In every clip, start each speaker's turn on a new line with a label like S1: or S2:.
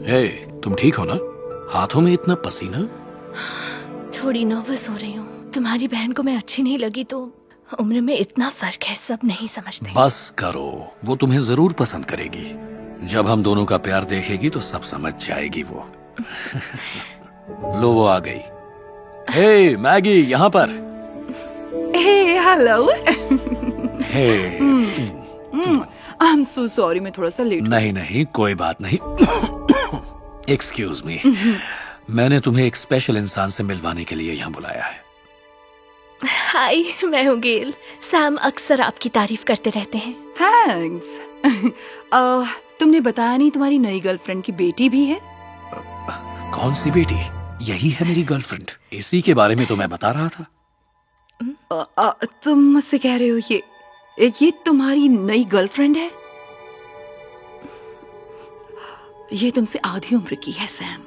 S1: हे, तुम ठीक हो ना? हाथों में इतना पसीना?
S2: थोड़ी नर्वस हो रही हूँ। तुम्हारी बहन को मैं अच्छी नहीं लगी तो उम्र में इतना फर्क है, सब नहीं समझते।
S1: बस करो, वो तुम्हें जरूर पसंद करेगी। जब हम दोनों का प्यार देखेगी तो सब समझ जाएगी वो। लो, वो आ गई। हे मैगी, यहाँ पर।
S3: Hey hello.
S1: Hey.
S3: I am so sorry, मैं थोड़ा सा लेट।
S1: नहीं नहीं, कोई बात नहीं। एक्सक्यूज मी, मैंने तुम्हें एक स्पेशल इंसान से मिलवाने के लिए यहाँ बुलाया है।
S2: हाय, मैं हूँ गेल। सैम अक्सर आपकी तारीफ करते रहते हैं।
S3: थैंक्स। तुमने बताया नहीं तुम्हारी नई गर्लफ्रेंड की बेटी भी है?
S1: कौन सी बेटी? यही है मेरी गर्लफ्रेंड। इसी के बारे में तो मैं बता रहा था।
S3: तुम मुझसे कह रहे हो ये तुम्हारी नई गर्लफ्रेंड है? ये तुमसे आधी उम्र की है सैम।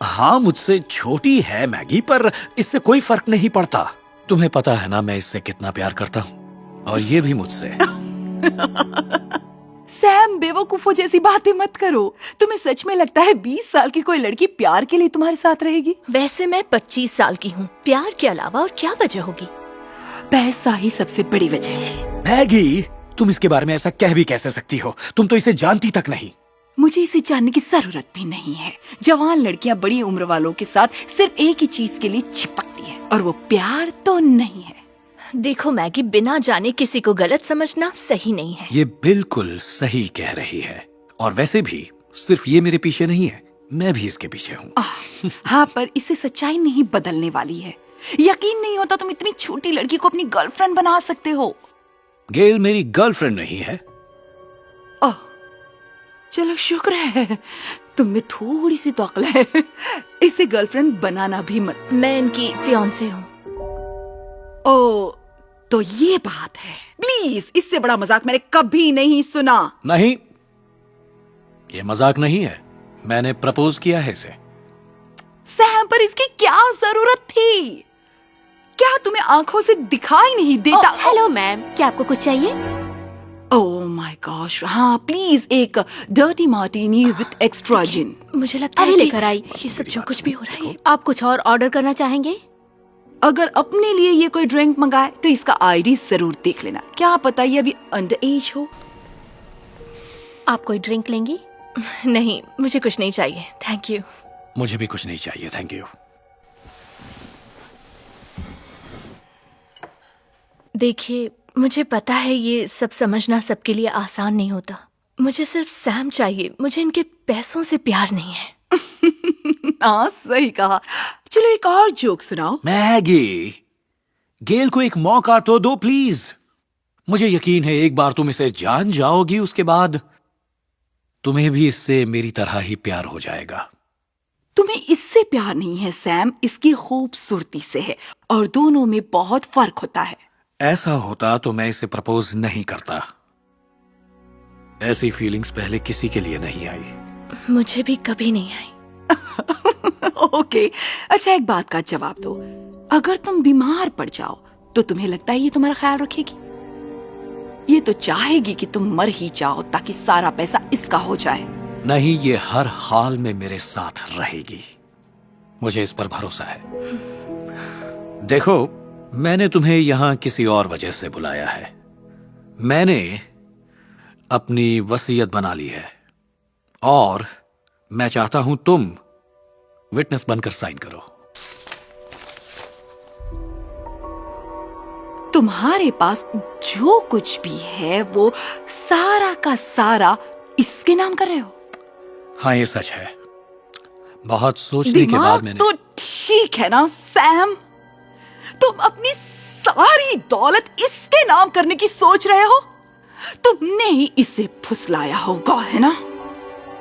S1: हाँ, मुझसे छोटी है मैगी, पर इससे कोई फर्क नहीं पड़ता। तुम्हें पता है ना मैं इससे कितना प्यार करता हूँ, और ये भी मुझसे।
S3: सैम, बेवकूफों जैसी बातें मत करो। तुम्हें सच में लगता है 20 साल की कोई लड़की प्यार के लिए तुम्हारे साथ रहेगी?
S2: वैसे मैं 25 साल की हूँ। प्यार के अलावा और क्या वजह होगी?
S3: पैसा ही सबसे बड़ी वजह है।
S1: मैगी, तुम इसके बारे में ऐसा कह भी कैसे सकती हो? तुम तो इसे जानती तक नहीं।
S3: मुझे इसे जानने की जरूरत भी नहीं है। जवान लड़कियां बड़ी उम्र वालों के साथ सिर्फ एक ही चीज के लिए चिपकती हैं, और वो प्यार तो नहीं है।
S2: देखो मैगी, बिना जाने किसी को गलत समझना सही नहीं है।
S1: ये बिल्कुल सही कह रही है। और वैसे भी सिर्फ ये मेरे पीछे नहीं है, मैं भी इसके पीछे हूँ।
S3: हाँ, पर इससे सच्चाई नहीं बदलने वाली है। यकीन नहीं होता तुम इतनी छोटी लड़की को अपनी गर्लफ्रेंड बना सकते हो।
S1: गेल मेरी गर्लफ्रेंड नहीं है।
S3: ओह, चलो शुक्र है, तुम में थोड़ी सी तो अक्ल है। इसे गर्लफ्रेंड बनाना भी मत।
S2: मैं इनकी फियांसे हूँ।
S3: ओ, तो ये बात है। प्लीज, इससे बड़ा मजाक मैंने कभी नहीं सुना।
S1: नहीं, ये मजाक नहीं है। मैंने प्रपोज किया है इसे।
S3: सैम, पर इसकी क्या जरूरत थी? क्या तुम्हें आंखों से दिखाई नहीं देता?
S2: हेलो मैम, क्या आपको कुछ चाहिए?
S3: ओह माय गॉश, हाँ प्लीज एक डर्टी मार्टिनी विद एक्स्ट्रा जिन।
S2: मुझे लगता है
S4: अभी
S2: कि
S4: लेकर आई।
S2: ये सब जो कुछ भी हो रहा है।
S4: आप कुछ और ऑर्डर करना चाहेंगे?
S3: अगर अपने लिए ये कोई ड्रिंक मंगाए तो इसका आईडी जरूर देख लेना। क्या पता ये अभी अंडर एज हो।
S4: आप कोई ड्रिंक लेंगी?
S2: नहीं, मुझे कुछ नहीं चाहिए, थैंक यू।
S1: मुझे भी कुछ नहीं चाहिए, थैंक यू।
S2: देखिए, मुझे पता है ये सब समझना सबके लिए आसान नहीं होता। मुझे सिर्फ सैम चाहिए, मुझे इनके पैसों से प्यार नहीं है।
S3: हाँ, सही कहा। चलो एक और जोक सुनाओ।
S1: मैगी, गेल को एक मौका तो दो प्लीज। मुझे यकीन है एक बार तुम इसे जान जाओगी, उसके बाद तुम्हें भी इससे मेरी तरह ही प्यार हो जाएगा।
S3: तुम्हें इससे प्यार नहीं है सैम, इसकी खूबसूरती से है, और दोनों में बहुत फर्क होता है।
S1: ऐसा होता तो मैं इसे प्रपोज नहीं करता। ऐसी फीलिंग्स पहले किसी के लिए नहीं आई।
S2: मुझे भी कभी नहीं आई।
S3: ओके, अच्छा एक बात का जवाब दो। अगर तुम बीमार पड़ जाओ तो तुम्हें लगता है ये तुम्हारा ख्याल रखेगी? ये तो चाहेगी कि तुम मर ही जाओ ताकि सारा पैसा इसका हो जाए।
S1: नहीं, ये हर हाल में मेरे साथ रहेगी। मुझे इस पर भरोसा है। देखो, मैंने तुम्हें यहां किसी और वजह से बुलाया है। मैंने अपनी वसीयत बना ली है, और मैं चाहता हूं तुम विटनेस बनकर साइन करो।
S3: तुम्हारे पास जो कुछ भी है वो सारा का सारा इसके नाम कर रहे हो?
S1: हाँ, ये सच है। बहुत सोचने के बाद मैंने।
S3: तो ठीक है ना सैम, तुम अपनी सारी दौलत इसके नाम करने की सोच रहे हो? तुमने ही इसे फुसलाया होगा, है ना?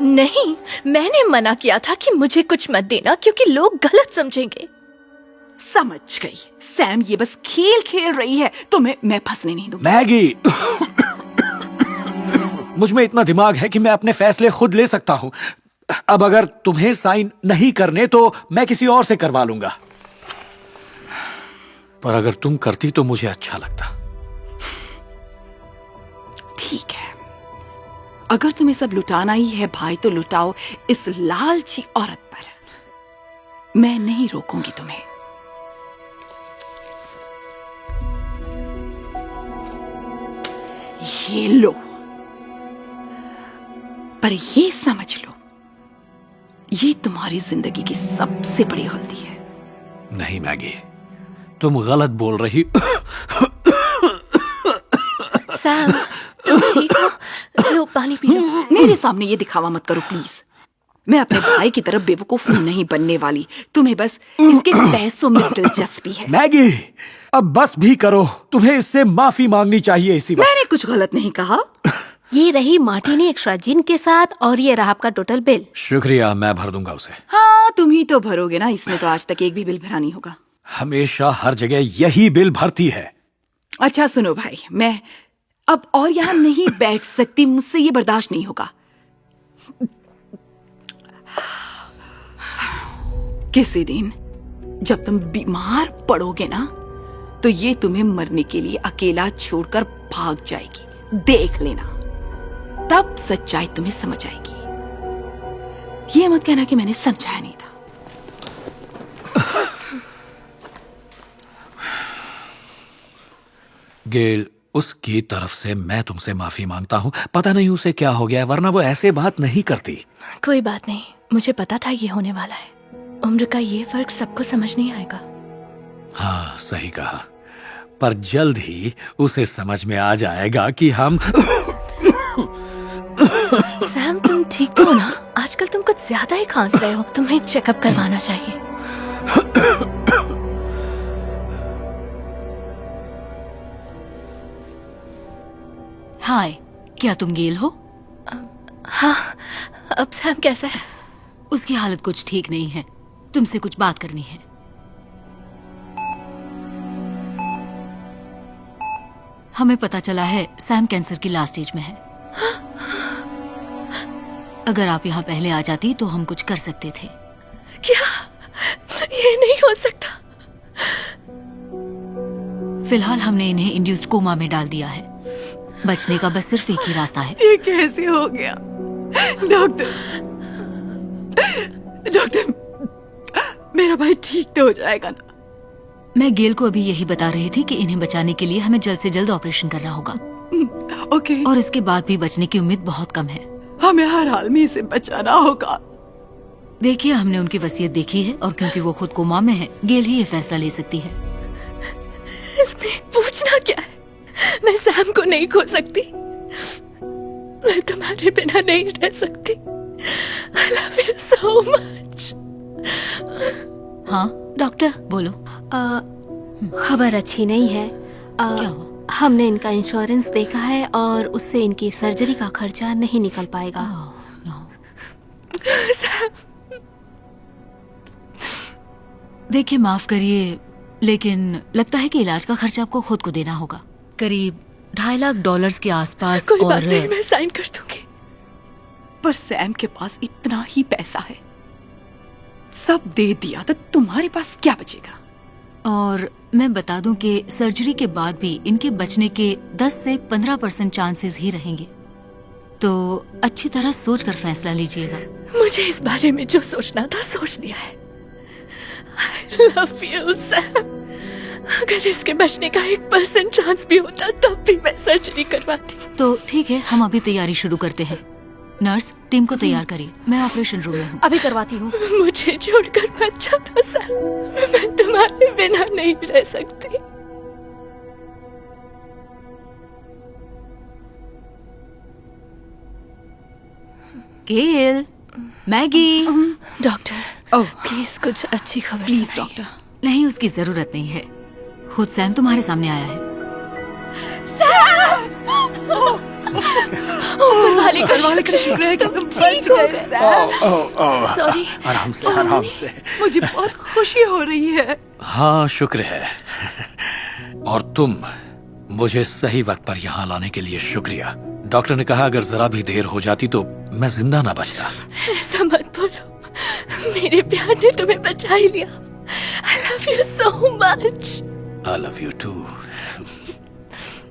S2: नहीं, मैंने मना किया था कि मुझे कुछ मत देना क्योंकि लोग गलत समझेंगे।
S3: समझ गई सैम, ये बस खेल खेल रही है, तुम्हें मैं फंसने नहीं दूंगी।
S1: मैगी, मुझ में इतना दिमाग है कि मैं अपने फैसले खुद ले सकता हूं। अब अगर तुम्हें साइन नहीं करने तो मैं किसी और से करवा लूंगा, पर अगर तुम करती तो मुझे अच्छा लगता।
S3: ठीक है, अगर तुम्हें सब लुटाना ही है भाई तो लुटाओ इस लालची औरत पर। मैं नहीं रोकूंगी तुम्हें। ये लो, पर ये समझ लो, ये तुम्हारी जिंदगी की सबसे बड़ी गलती है।
S1: नहीं मैगी, तुम गलत बोल रही।
S2: सैम, तुम ठीक हो? लो पानी पी लो।
S3: मेरे सामने ये दिखावा मत करो प्लीज। मैं अपने भाई की तरफ बेवकूफ नहीं बनने वाली। तुम्हें बस इसके पैसों में दिलचस्पी है।
S1: मैगी, अब बस भी करो, तुम्हें इससे माफी मांगनी चाहिए इसी वक्त।
S3: मैंने कुछ गलत नहीं कहा।
S4: ये रही मार्टिनी एक्स्ट्रा जिन के साथ, और ये रहा आपका टोटल बिल।
S1: शुक्रिया, मैं भर दूंगा उसे।
S3: हाँ, तुम ही तो भरोगे ना, इसने तो आज तक एक भी बिल भरा नहीं होगा।
S1: हमेशा हर जगह यही बिल भरती है।
S3: अच्छा सुनो भाई, मैं अब और यहाँ नहीं बैठ सकती, मुझसे ये बर्दाश्त नहीं होगा। किसी दिन जब तुम बीमार पड़ोगे ना, तो ये तुम्हें मरने के लिए अकेला छोड़कर भाग जाएगी। देख लेना, तब सच्चाई तुम्हें समझ आएगी। ये मत कहना कि मैंने समझाया नहीं था।
S1: गेल, उसकी तरफ से मैं तुमसे माफी मांगता हूँ। पता नहीं उसे क्या हो गया है, वरना वो ऐसे बात नहीं करती।
S2: कोई बात नहीं, मुझे पता था ये होने वाला है। उम्र का ये फर्क सबको समझ नहीं आएगा।
S1: हाँ, सही कहा, पर जल्द ही उसे समझ में आ जाएगा कि हम।
S2: सैम, तुम ठीक तो हो ना? आजकल तुम कुछ ज्यादा ही खांस रहे हो, तुम्हें चेकअप करवाना चाहिए।
S5: हाय, क्या तुम गेल हो?
S2: हाँ, अब सैम कैसा है?
S5: उसकी हालत कुछ ठीक नहीं है, तुमसे कुछ बात करनी है। हमें पता चला है सैम कैंसर की लास्ट स्टेज में है। अगर आप यहाँ पहले आ जाती तो हम कुछ कर सकते थे।
S2: क्या? ये नहीं हो सकता।
S5: फिलहाल हमने इन्हें इंड्यूस्ड कोमा में डाल दिया है। बचने का बस सिर्फ एक ही रास्ता है।
S3: ये कैसे हो गया? डॉक्टर, डॉक्टर, मेरा भाई ठीक तो हो जाएगा ना?
S5: मैं गेल को अभी यही बता रही थी कि इन्हें बचाने के लिए हमें जल्द से जल्द ऑपरेशन करना होगा।
S3: ओके।
S5: और इसके बाद भी बचने की उम्मीद बहुत कम है।
S3: हमें हर हाल में इसे बचाना होगा।
S5: देखिए, हमने उनकी वसीयत देखी है और क्योंकि वो खुद कोमा में है, गेल ही ये फैसला ले सकती है।
S2: इसमें पूछना क्या है? मैं सैम को नहीं खो सकती। मैं तुम्हारे बिना नहीं रह सकती। I love you so much.
S5: हाँ
S4: डॉक्टर,
S5: बोलो।
S4: खबर अच्छी नहीं है।
S5: क्या हुआ?
S4: हमने इनका इंश्योरेंस देखा है और उससे इनकी सर्जरी का खर्चा नहीं निकल पाएगा।
S5: देखिए, माफ करिए, लेकिन लगता है कि इलाज का खर्चा आपको खुद को देना होगा। करीब $2.5 लाख के आसपास।
S2: कोई
S5: और
S2: बात नहीं, मैं साइन कर दूंगी।
S3: पर सैम के पास इतना ही पैसा है, सब दे दिया तो तुम्हारे पास क्या बचेगा?
S5: और मैं बता दूं कि सर्जरी के बाद भी इनके बचने के 10 से 15% चांसेस ही रहेंगे। तो अच्छी तरह सोच कर फैसला लीजिएगा।
S2: मुझे इस बारे में जो सोचना था सोच लिया है। I love you, Sam. अगर इसके बचने का 1% चांस भी होता तब भी मैं सर्जरी करवाती।
S5: तो ठीक है, हम अभी तैयारी शुरू करते हैं। नर्स, टीम को तैयार करिए, मैं ऑपरेशन रूम में हूँ।
S4: अभी करवाती हूँ।
S2: मुझे छोड़कर मत जाना सैम, मैं तुम्हारे बिना नहीं रह सकती।
S5: गेल, मैगी।
S2: डॉक्टर,
S3: ओह
S2: प्लीज कुछ अच्छी खबर
S3: प्लीज
S2: सुनाइए।
S3: डॉक्टर।
S5: नहीं, उसकी जरूरत नहीं है। खुद सैम तुम्हारे सामने आया है।
S2: ऊपर वाले का
S3: शुक्र है कि तुम बच
S2: ठीक हो
S3: गए
S2: गए।
S3: सैम।
S2: सॉरी।
S1: आराम से, आराम से।
S3: मुझे बहुत खुशी हो रही है।
S1: हाँ, शुक्र है। और तुम मुझे सही वक्त पर यहाँ लाने के लिए शुक्रिया। डॉक्टर ने कहा अगर जरा भी देर हो जाती तो मैं जिंदा ना बचता।
S2: ऐसा मत बोलो, मेरे प्यार ने तुम्हें बचा ही लिया। I love you so much.
S1: I love you too.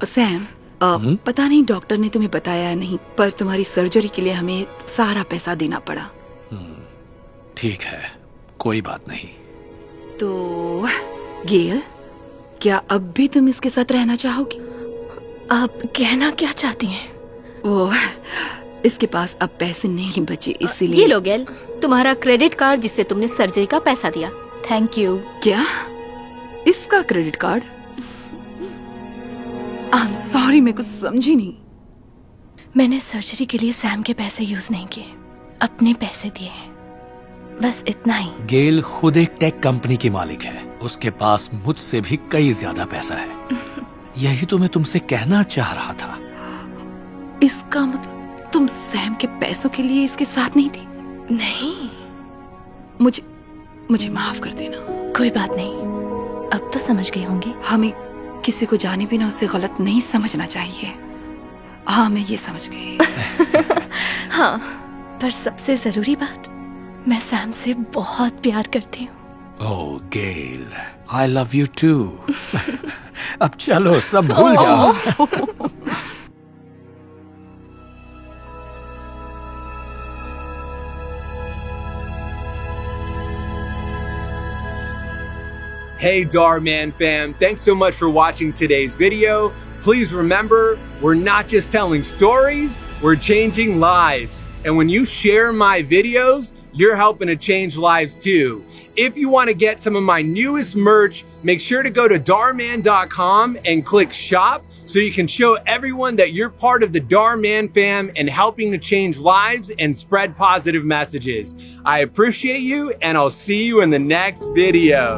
S3: Sam, पता नहीं डॉक्टर ने तुम्हें बताया या नहीं, पर तुम्हारी सर्जरी के लिए हमें सारा पैसा देना पड़ा।
S1: ठीक है, कोई बात नहीं।
S3: तो गेल, क्या अब भी तुम इसके साथ रहना चाहोगी?
S2: आप कहना क्या चाहती हैं?
S3: वो इसके पास अब पैसे नहीं बचे, इसीलिए।
S4: ये लो गेल, तुम्हारा क्रेडिट कार्ड जिससे तुमने सर्जरी का पैसा दिया। Thank you.
S3: क्या? इसका credit card? I am sorry, मैं कुछ समझी नहीं।
S2: मैंने सर्जरी के लिए सैम के पैसे यूज नहीं किए, अपने पैसे दिए हैं, बस इतना ही।
S1: गेल खुद एक टेक कंपनी की मालिक है, उसके पास मुझसे भी कई ज्यादा पैसा है। यही तो मैं तुमसे कहना चाह रहा था।
S3: इसका मतलब तुम सैम के पैसों के लिए इसके साथ नहीं थी?
S2: नहीं,
S3: मुझे माफ कर देना।
S2: कोई बात नहीं, अब तो समझ गई होंगी।
S3: हमें किसी को जाने बिना उसे गलत नहीं समझना चाहिए। हाँ, मैं ये समझ गई।
S2: हाँ, पर सबसे जरूरी बात, मैं सैम से बहुत प्यार करती हूँ।
S1: ओह गेल, आई लव यू टू। अब चलो, सब भूल जाओ।
S6: Hey Dhar Mann fam, thanks so much for watching today's video. Please remember, we're not just telling stories, we're changing lives. And when you share my videos, you're helping to change lives too. If you want to get some of my newest merch, make sure to go to dharman.com and click shop so you can show everyone that you're part of the Dhar Mann fam and helping to change lives and spread positive messages. I appreciate you and I'll see you in the next video.